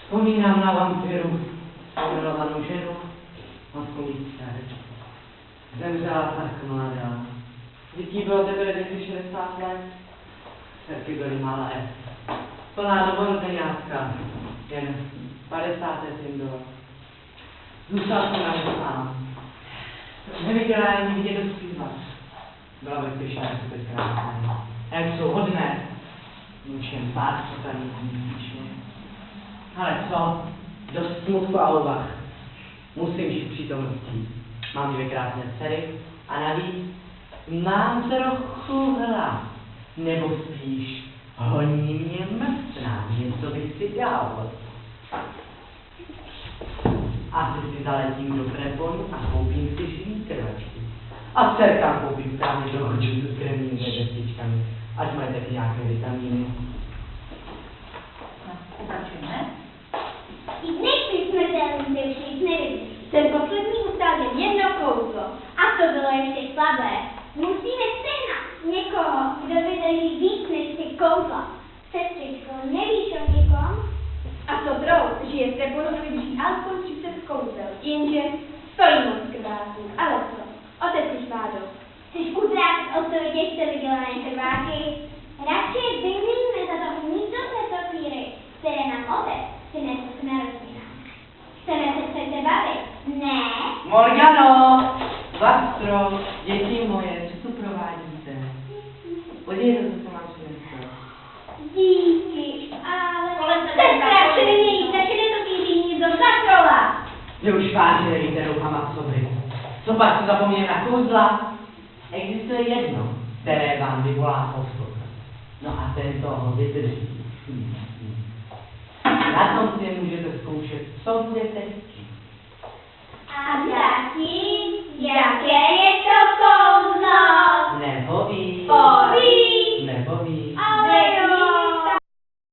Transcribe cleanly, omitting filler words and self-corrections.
Vzpomínám na vampíru, milovanou ženu, maskující dceru. Zemřela tak mladá. Dětí bylo teprve 60 let, dcerky byly malé. Plná novorozeňátka, jen 50. syn bylo. Zůstal jsem na mě sám. Neviděla ani vidět dospívat. Byla vypěšená bez krásné. A jak jsou hodné, můžem pár představit píšně. Ale co? Dost smutku a úvah. Musím žít přítomností. Mám 2 krásné dcery a navíc mám trochu hlad. Nebo spíš honí mě mrtvná, něco bych si dal. Asi si zaletím do Preponu a koupím si živý trvačky. A dcerkám koupím právě do chodžu s krevnými vestičkami, ať mají taky nějaké vitamíny. Pokračujeme. I dnešní smrtelný se už nic nevidí. Ten poslední ustal jen jedno kouzlo. A to bylo ještě slabé. Musíme sehnat někoho, kdo vydrží víc než ty kouzla. Sestřičko, nevíš o někom? A to Drout žije v Preponu a vydrží alespoň 30 kouzel. Jenže stojí moc krváků. Ale co? Otec už má dost. Chceš utrácet o to těžce vydělané krváky? Radši vyměníme za to hnízdové papíry, které nám otec přinesl k narozeninám. Chceme se přece bavit, ne? Morgano! Vastro, děti moje, co tu provádíte? Podívejte, co mám přinesl. Díky, ale... Sestra, přemění, začne to týří do zatrola. Že už vážně nevíte rouhama k sobě. Co pak, co zapomněl na kouzla? Existuje jedno, které vám vyvolá posluch. No a ten toho vydrží. Na tom si můžete zkoušet, co budete chtít.